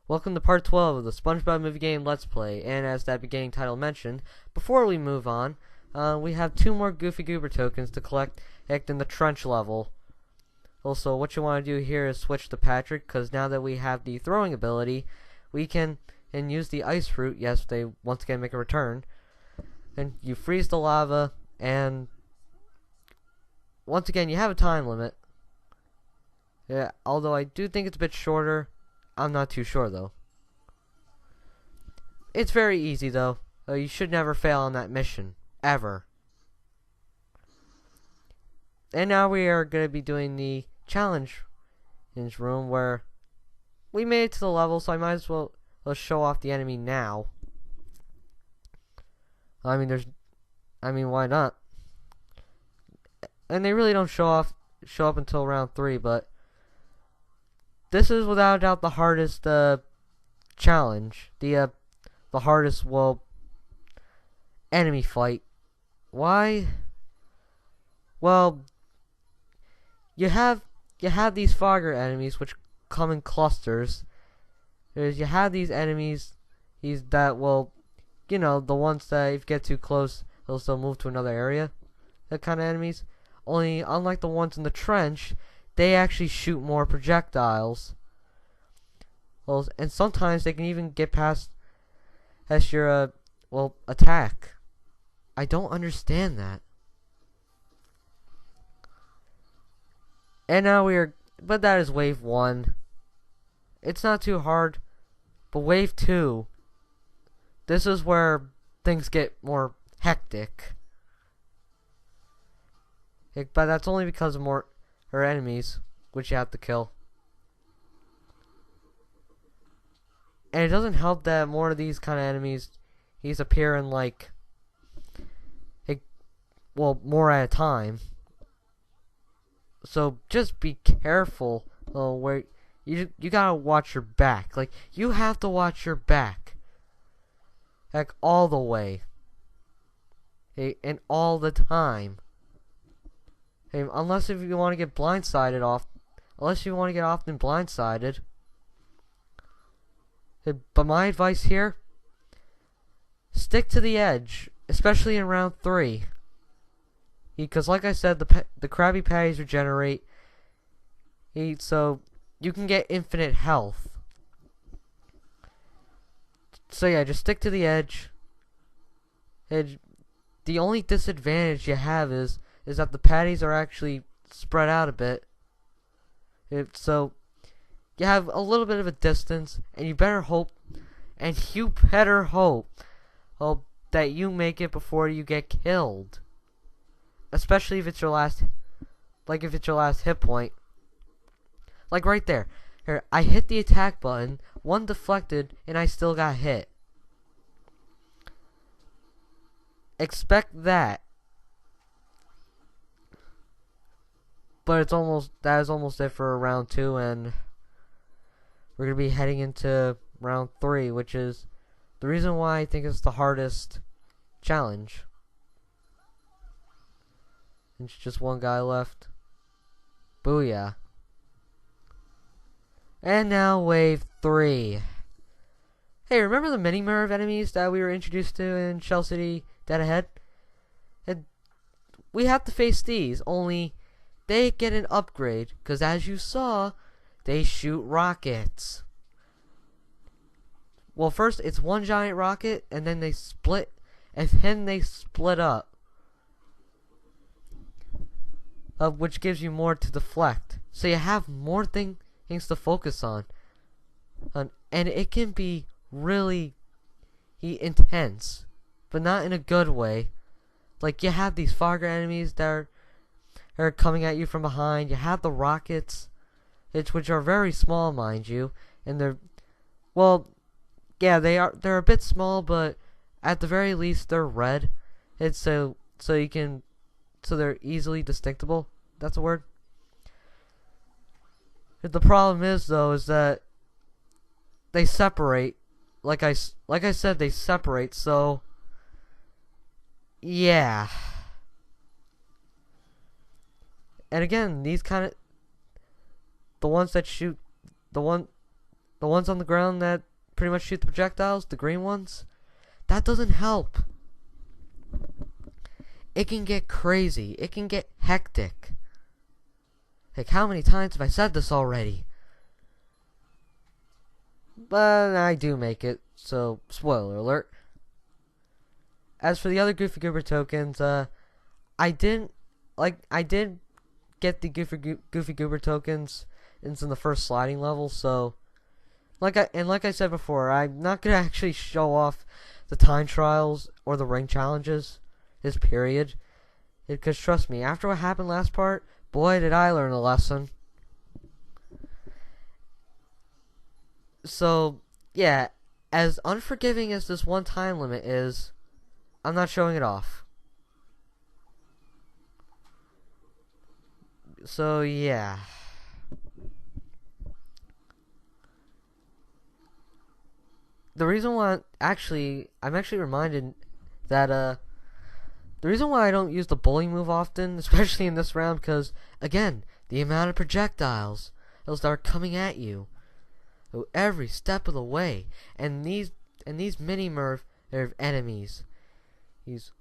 Welcome to part 12 of the Spongebob movie game Let's Play, and as that beginning title mentioned, before we move on, we have 2 more Goofy Goober tokens to collect in the trench level. Also, what you want to do here is switch to Patrick, because now that we have the throwing ability, we can use the ice fruit. Yes, they once again make a return, and you freeze the lava, and once again, you have a time limit. Yeah, although I do think it's a bit shorter. I'm not too sure though. It's very easy though. You should never fail on that mission. Ever. And now we are going to be doing the challenge room where we made it to the level, so I might as well let's show off the enemy now. I mean why not? And they really don't show up until round 3, but this is without a doubt the hardest challenge. The hardest, well, enemy fight. Why? Well, you have these fogger enemies which come in clusters. You have these enemies, that, well, you know, the ones that if you get too close, they'll still move to another area. That kind of enemies. Only, unlike the ones in the trench, they actually shoot more projectiles. Well, and sometimes they can even get past your attack. I don't understand that. And now but that is wave 1. It's not too hard, but wave 2, this is where things get more hectic. But that's only because of more enemies, which you have to kill. And it doesn't help that more of these kind of enemies, these appear in more at a time. So just be careful where you gotta watch your back. You have to watch your back, all the way, and all the time. Unless if you want to get blindsided unless you want to get often blindsided. But my advice here, stick to the edge, especially in round 3. Because like I said, the Krabby Patties regenerate, so you can get infinite health. So yeah, just stick to the edge. The only disadvantage you have is that the patties are actually spread out a bit. So you have a little bit of a distance, and you better hope that you make it before you get killed. Especially if it's your last hit point. Like right there. Here, I hit the attack button, one deflected, and I still got hit. Expect that. But that is almost it for round 2, and we're going to be heading into round 3, which is the reason why I think it's the hardest challenge. It's just one guy left. Booyah. And now wave 3. Hey, remember the mini mirror of enemies that we were introduced to in Shell City Dead Ahead? And we have to face these, only they get an upgrade, because as you saw, they shoot rockets. Well, first it's one giant rocket, and then they split up. Which gives you more to deflect. So you have more things to focus on. And it can be really intense, but not in a good way. You have these fogger enemies that are coming at you from behind. You have the rockets, which are very small, mind you, and they're a bit small, but at the very least they're red. It's so they're easily distinctable. That's a word. The problem is though is that they separate. Like I said, they separate. So yeah. And again, these kind of the ones that shoot the ones on the ground that pretty much shoot the projectiles, the green ones, that doesn't help. It can get crazy. It can get hectic. Like, how many times have I said this already? But I do make it, so spoiler alert. As for the other Goofy Goober tokens, I did get the Goofy Goober tokens in the first sliding level, so like I said before, I'm not gonna actually show off the time trials or the ring challenges this period, because trust me, after what happened last part, boy did I learn a lesson. So yeah, as unforgiving as this one time limit is, I'm not showing it off. So yeah. The reason why I'm actually reminded that the reason why I don't use the bully move often, especially in this round, because again, the amount of projectiles that are coming at you every step of the way, and these mini Merv enemies, these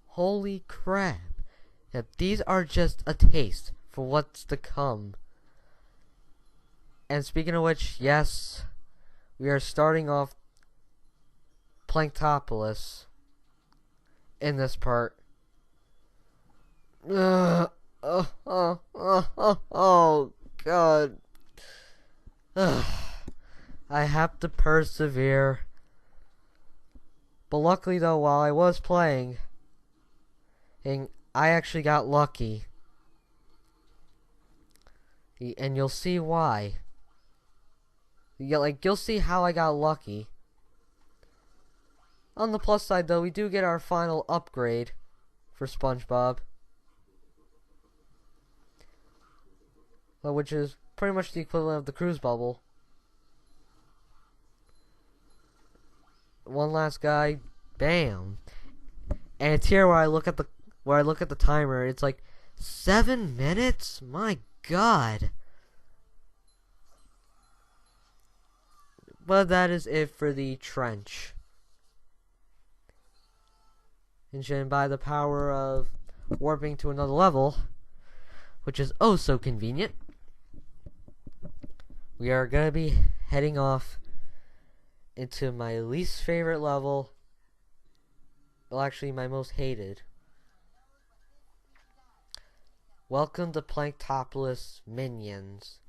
holy crap, that these are just a taste for what's to come. And speaking of which, yes, we are starting off Planktopolis in this part. Oh God. I have to persevere. But luckily though, while I was playing, and I actually got lucky. And you'll see why. You'll see how I got lucky. On the plus side though, we do get our final upgrade for Spongebob, which is pretty much the equivalent of the cruise bubble. One last guy, bam. And it's here where I look at the timer. It's like 7 minutes? My God. But that is it for the trench. And by the power of warping to another level, which is oh so convenient, we are gonna be heading off into my least favorite level. Well, actually, my most hated. Welcome to Planktopolis Minions.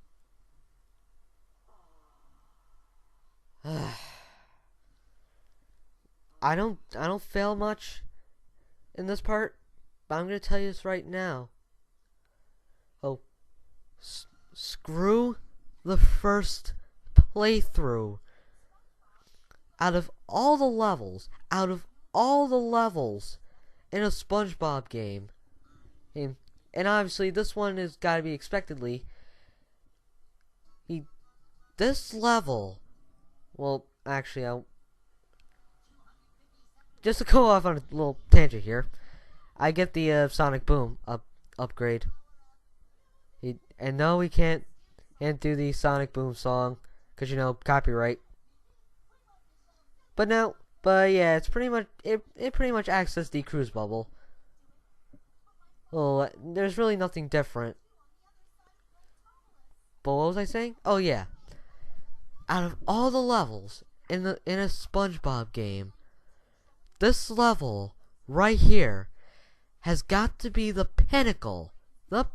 I don't fail much in this part, but I'm gonna tell you this right now. Oh, screw the first playthrough. Out of all the levels in a SpongeBob game, and obviously this one has got to be expectedly, this level, well, actually, just to go off on a little tangent here, I get the Sonic Boom upgrade. And no, we can't do the Sonic Boom song, because, copyright. But yeah, it's pretty much, it pretty much acts as the cruise bubble. Well, there's really nothing different. But what was I saying? Oh yeah. Out of all the levels in a SpongeBob game, this level right here has got to be the pinnacle of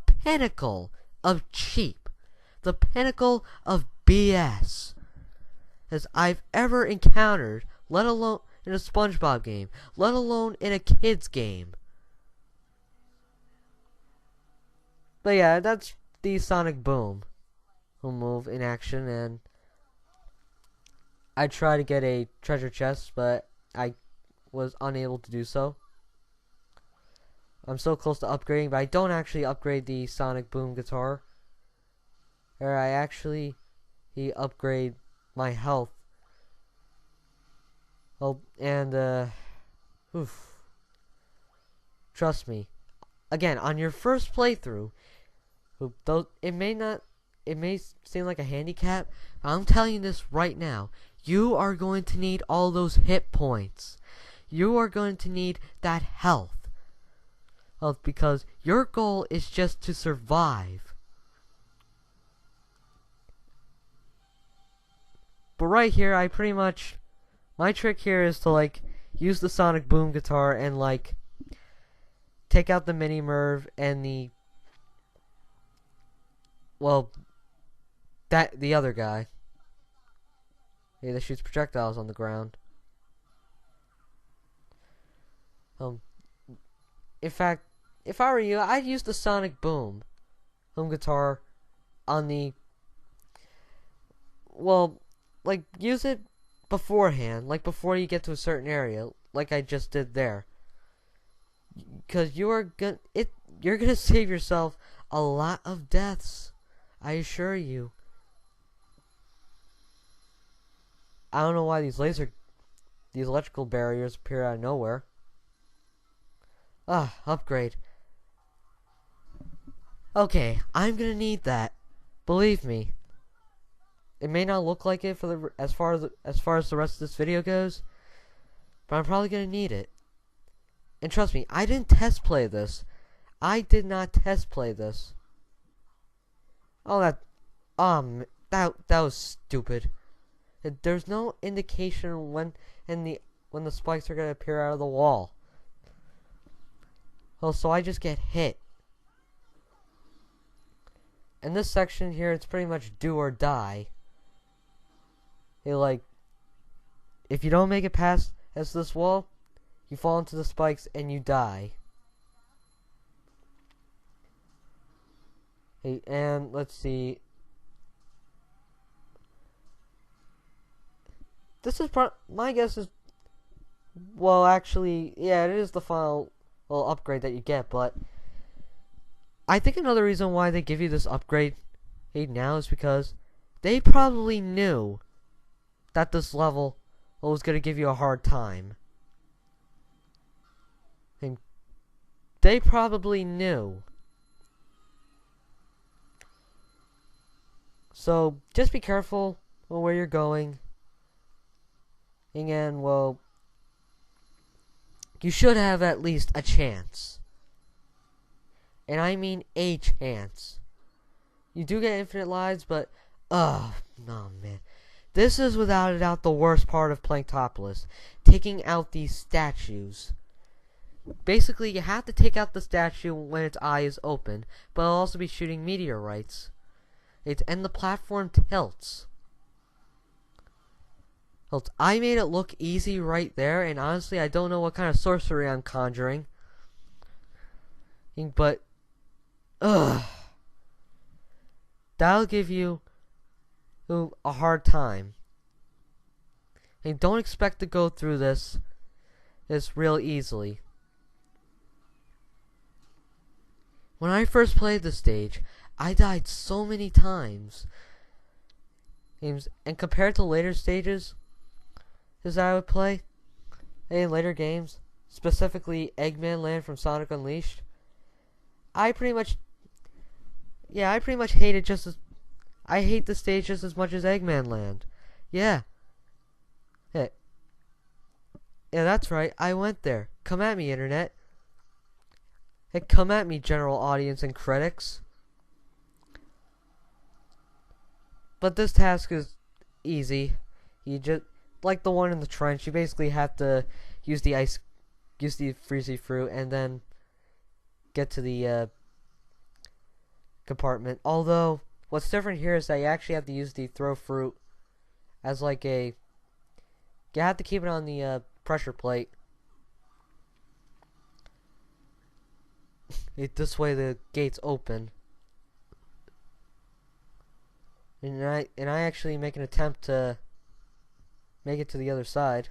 cheap, the pinnacle of BS as I've ever encountered, let alone in a SpongeBob game, let alone in a kid's game. But yeah, that's the Sonic Boom move in action, and I tried to get a treasure chest, but I was unable to do so. I'm so close to upgrading, but I don't actually upgrade the Sonic Boom guitar. Or I actually upgrade my health. Oh, and trust me. Again, on your first playthrough, it may not it may seem like a handicap. I'm telling you this right now. You are going to need all those hit points. You are going to need that health. Because your goal is just to survive. But right here, my trick here is to, like, use the sonic boom guitar and, like, take out the mini Merv and the other guy. Hey, that shoots projectiles on the ground. In fact, if I were you, I'd use the sonic boom guitar on the, like, use it beforehand, like before you get to a certain area, like I just did there. Because you're gonna save yourself a lot of deaths, I assure you. I don't know why these electrical barriers appear out of nowhere. Upgrade. Okay, I'm gonna need that. Believe me. It may not look like it for as far as the rest of this video goes, but I'm probably gonna need it. And trust me, I didn't test play this. I did not test play this. That was stupid. There's no indication when the spikes are gonna appear out of the wall. So I just get hit. In this section here, it's pretty much do or die. If you don't make it past this wall, you fall into the spikes and you die. Hey, and let's see. This is my guess is, actually, yeah, it is the final upgrade that you get, but I think another reason why they give you this upgrade now is because they probably knew that this level was going to give you a hard time. And they probably knew. So just be careful where you're going. And you should have at least a chance. And I mean a chance. You do get infinite lives, but no, man. This is without a doubt the worst part of playing topless. Taking out these statues. Basically, you have to take out the statue when its eye is open, but it'll also be shooting meteorites. And the platform tilts. I made it look easy right there, and honestly, I don't know what kind of sorcery I'm conjuring. But, that'll give you a hard time. And don't expect to go through this real easily. When I first played this stage, I died so many times. And compared to later stages that I would play in later games, specifically Eggman Land from Sonic Unleashed, I pretty much hate it just as I hate the stage just as much as Eggman Land. Yeah, that's right. I went there. Come at me, internet. Hey, come at me, general audience and critics. But this task is easy. You just, like the one in the trench, you basically have to use the freezy fruit, and then get to the compartment. Although, what's different here is that you actually have to use the throw fruit as like you have to keep it on the pressure plate. This way the gates open. And I actually make an attempt to make it to the other side.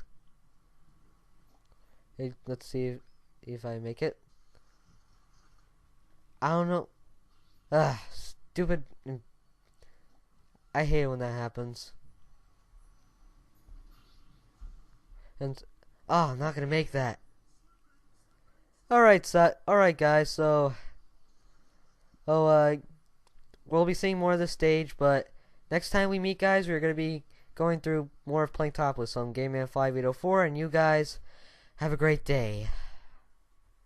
Let's see if I make it. I don't know. Stupid. I hate it when that happens. And I'm not gonna make that. Alright, guys, so we'll be seeing more of this stage, but next time we meet, guys, we're going to be going through more of Planktopolis. So I'm GameMan5804, and you guys have a great day.